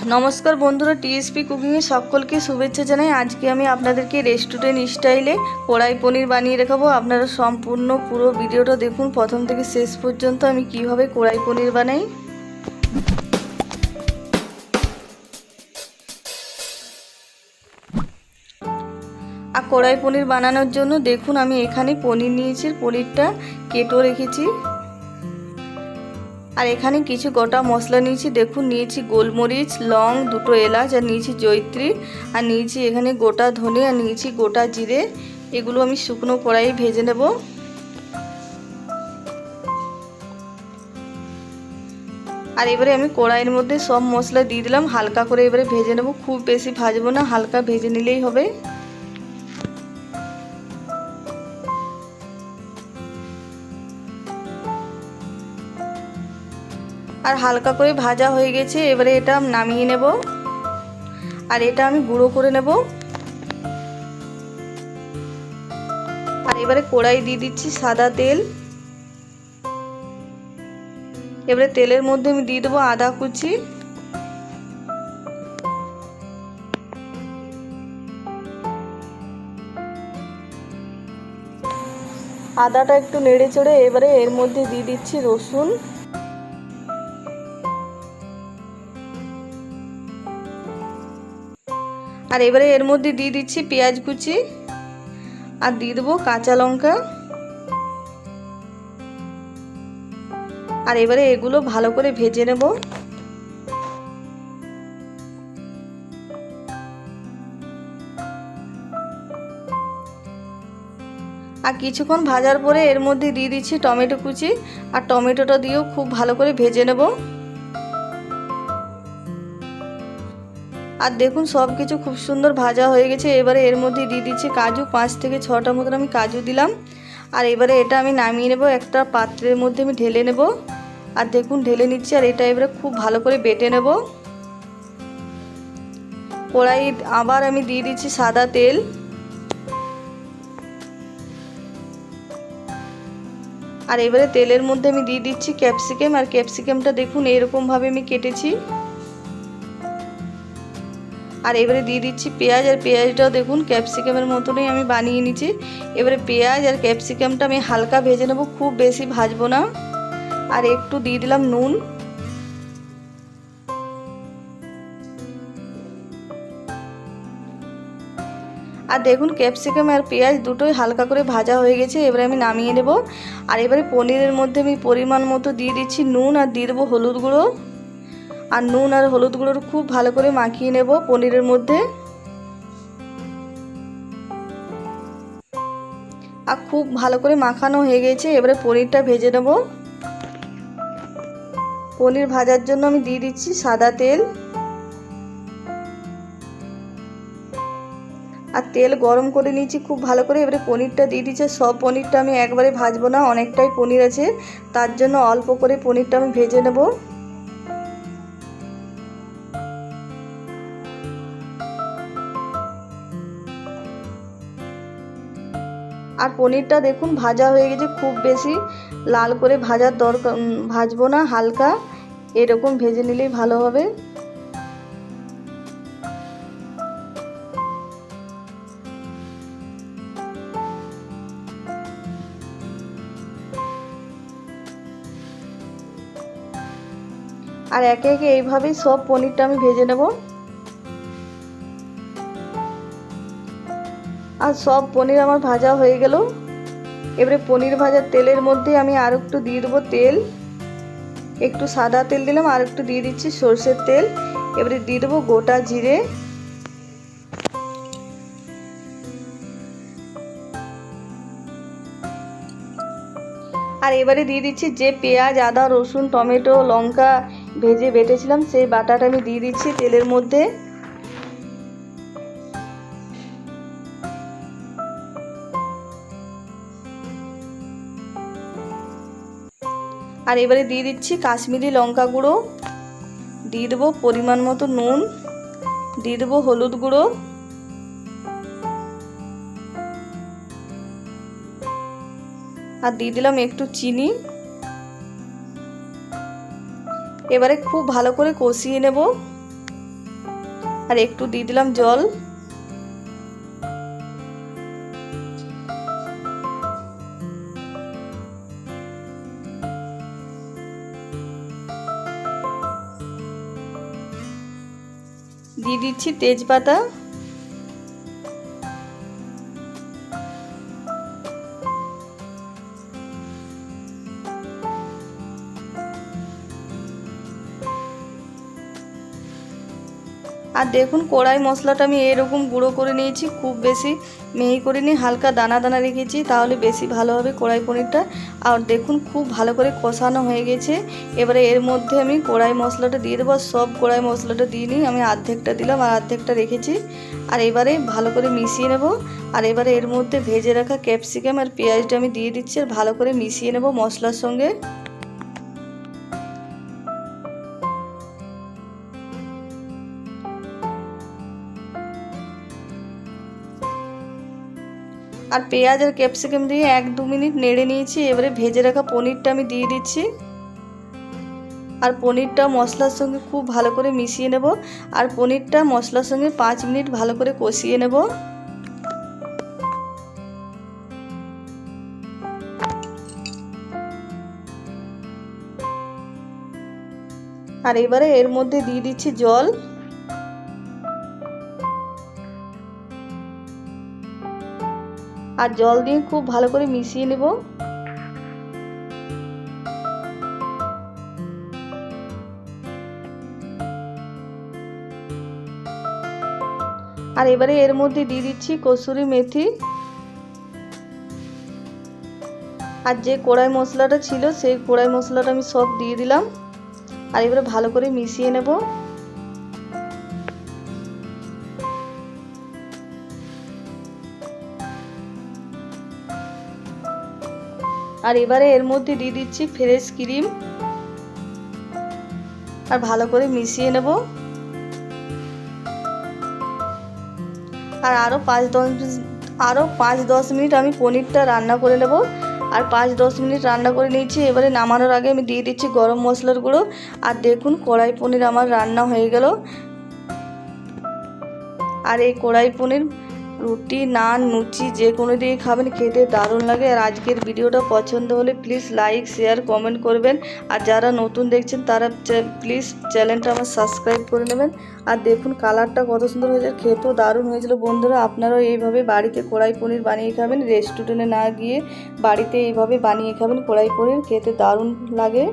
নমস্কার বন্ধুরা, টিএসপি কুকিংয়ে সকলকে শুভেচ্ছা জানাই। আজকে আমি আপনাদেরকে রেস্টুরেন্ট স্টাইলে কড়াই পনির বানিয়ে দেখাবো। আপনারা সম্পূর্ণ পুরো ভিডিওটা দেখুন প্রথম থেকে শেষ পর্যন্ত আমি কিভাবে কড়াই পনির বানাই। আর কড়াই পনির বানানোর জন্য দেখুন আমি এখানে পনির নিয়েছি, পনিরটা কেটেও রেখেছি। আর এখানে কিছু গোটা মশলা নিয়েছি, দেখুন নিয়েছি গোলমরিচ, লং, দুটো এলাচ, আর নিয়েছি জয়িত্রী, আর নিয়েছি এখানে গোটা ধনে, আর নিয়েছি গোটা জিরে। এগুলো আমি শুকনো কড়াইয়ে ভেজে নেব। আর এবারে আমি কড়াইয়ের মধ্যে সব মশলা দিয়ে দিলাম, হালকা করে এবারে ভেজে নেব। খুব বেশি ভাজবো না, হালকা ভেজে নিলেই হবে। আর হালকা করে ভাজা হয়ে গেছে, এবারে এটা নামিয়ে নেব। আর এটা আমি গুঁড়ো করে নেব। আর এবারে কড়াই দিয়ে দিচ্ছি সাদা তেল। এবারে তেলের মধ্যে আমি দিয়ে দেবো আদা কুচি, আদাটা একটু নেড়ে চড়ে এবারে এর মধ্যে দিয়ে দিচ্ছি রসুন। আর এবারে এর মধ্যে দিয়ে দিচ্ছি পেঁয়াজ কুচি, আর দিয়ে দেবো কাঁচা লঙ্কা। আর এবারে এগুলো ভালো করে ভেজে নেব। আর কিছুক্ষণ ভাজার পরে এর মধ্যে দিয়ে দিচ্ছি টমেটো কুচি, আর টমেটোটা দিয়েও খুব ভালো করে ভেজে নেব। আর দেখুন সব কিছু খুব সুন্দর ভাজা হয়ে গেছে। এবারে এর মধ্যে দিয়ে দিচ্ছি কাজু, 5 থেকে 6টা মতন আমি কাজু দিলাম। আর এবারে এটা আমি নামিয়ে নেব, একটা পাত্রের মধ্যে আমি ঢেলে নেব। আর দেখুন ঢেলে নিচ্ছি। আর এটা এবারে খুব ভালো করে বেটে নেব। কড়াই আবার আমি দিয়ে দিচ্ছি সাদা তেল। আর এবারে তেলের মধ্যে আমি দিয়ে দিচ্ছি ক্যাপসিকাম। আর ক্যাপসিকামটা দেখুন এরকমভাবে আমি কেটেছি। আর এবারে দিয়ে দিচ্ছি পেঁয়াজ, আর পেঁয়াজটাও দেখুন ক্যাপসিকামের মতনই আমি বানিয়ে নিচ্ছি। এবারে পেঁয়াজ আর ক্যাপসিকামটা আমি হালকা ভেজে নেব, খুব বেশি ভাজবো না। আর একটু দিয়ে দিলাম নুন। আর দেখুন ক্যাপসিকাম আর পেঁয়াজ দুটোই হালকা করে ভাজা হয়ে গেছে, এবারে আমি নামিয়ে নেব। আর এবারে পনিরের মধ্যে আমি পরিমাণ মতো দিয়ে দিচ্ছি নুন, আর দিয়ে দেবো হলুদ গুঁড়ো। আর নুন আর হলুদ গুঁড়ো খুব ভালো করে মাখিয়ে নেব পনিরের মধ্যে। আর খুব ভালো করে মাখানো হয়ে গেছে, এবারে পনিরটা ভেজে নেব। পনির ভাজার জন্য আমি দিয়ে দিচ্ছি সাদা তেল। আর তেল গরম করে নিয়েছি খুব ভালো করে। এবারে পনিরটা দিয়ে দিচ্ছে। সব পনিরটা আমি একবারে ভাজবো না, অনেকটাই পনির আছে, তার জন্য অল্প করে পনিরটা আমি ভেজে নেব। আর পনিরটা দেখুন ভাজা হয়ে গেছে, খুব বেশি লাল করে ভাজার দরকার ভাজবো না, হালকা এরকম ভেজে নিলেই ভালো হবে। আর একে একে এইভাবেই সব পনিরটা আমি ভেজে নেব। আর সব পনির আমার ভাজা হয়ে গেল। এবারে পনির ভাজার তেলের মধ্যে আমি আর একটু দিয়ে দেবো তেল। একটু সাদা তেল দিলাম, আর একটু দিয়ে দিচ্ছি সরষের তেল। এবারে দিয়ে দেবো গোটা জিরে। আর এবারে দিয়ে দিচ্ছি যে পেঁয়াজ, আদা, রসুন, টমেটো, লঙ্কা ভেজে বেটেছিলাম, সেই বাটাটা আমি দিয়ে দিচ্ছি তেলের মধ্যে। আর এবারে দিয়ে দিচ্ছি কাশ্মীরি লঙ্কা গুঁড়ো, দিয়ে দেবো পরিমাণ মতো নুন, দিয়ে দেবো হলুদ গুঁড়ো, আর দিয়ে দিলাম একটু চিনি। এবারে খুব ভালো করে কষিয়ে নেব। আর একটু দিয়ে দিলাম জল। দিয়ে দিচ্ছি তেজপাতা। আর দেখুন কড়াই মশলাটা আমি এরকম গুঁড়ো করে নিয়েছি, খুব বেশি মিহি করে নিয়ে হালকা দানা দানা রেখেছি, তাহলে বেশি ভালো হবে কড়াই পনিরটা। আর দেখুন খুব ভালো করে কষানো হয়ে গেছে। এবারে এর মধ্যে আমি কড়াই মশলাটা দিয়ে দেবো। সব কড়াই মশলাটা দিয়ে নিই, আমি অর্ধেকটা দিলাম আর অর্ধেকটা রেখেছি। আর এবারে ভালো করে মিশিয়ে নেব। আর এবারে এর মধ্যে ভেজে রাখা ক্যাপসিকাম আর পেঁয়াজটা আমি দিয়ে দিচ্ছি, আর ভালো করে মিশিয়ে নেব মশলার সঙ্গে। আর পেঁয়াজ আর ক্যাপসিকাম দিয়ে 1-2 মিনিট নেড়ে নিয়েছি। এবারে ভেজে রাখা পনিরটা আমি দিয়ে দিচ্ছি, আর পনিরটা মশলার সঙ্গে খুব ভালো করে মিশিয়ে নেব। আর পনিরটা মশলার সঙ্গে 5 মিনিট ভালো করে কষিয়ে নেব। আর এবারে এর মধ্যে দিয়ে দিচ্ছি জল। আর জল দিয়ে খুব ভালো করে মিশিয়ে নেব। আর এবারে এর মধ্যে দিয়ে দিচ্ছি কসুরি মেথি। আর যে কড়াই মশলাটা ছিল সেই কড়াই মশলাটা আমি সব দিয়ে দিলাম। আর এবারে ভালো করে মিশিয়ে নেব। আর এবারে এর মধ্যে দিয়ে দিচ্ছি ফ্রেশ ক্রিম, আর ভালো করে মিশিয়ে নেব। আর আরও 5-10 মিনিট আমি পনিরটা রান্না করে নেব। আর 5-10 মিনিট রান্না করে নিয়েছি। এবারে নামানোর আগে আমি দিয়ে দিচ্ছি গরম মশলার গুঁড়ো। আর দেখুন কড়াই পনির আমার রান্না হয়ে গেল। আর এই কড়াই পনির রুটি, নান, লুচি যে কোনো দিয়ে খাবেন, খেতে দারুণ লাগে। আর আজকের ভিডিওটা পছন্দ হলে প্লিজ লাইক, শেয়ার, কমেন্ট করবেন। আর যারা নতুন দেখছেন তারা প্লিজ চ্যানেলটা আমার সাবস্ক্রাইব করে নেবেন। আর দেখুন কালারটা কত সুন্দর হয়েছে, খেতেও দারুণ হয়েছিল। বন্ধুরা আপনারাও এইভাবে বাড়িতে কড়াই পনির বানিয়ে খাবেন, রেস্টুরেন্টে না গিয়ে বাড়িতে এইভাবে বানিয়ে খাবেন কড়াই পনির, খেতে দারুণ লাগে।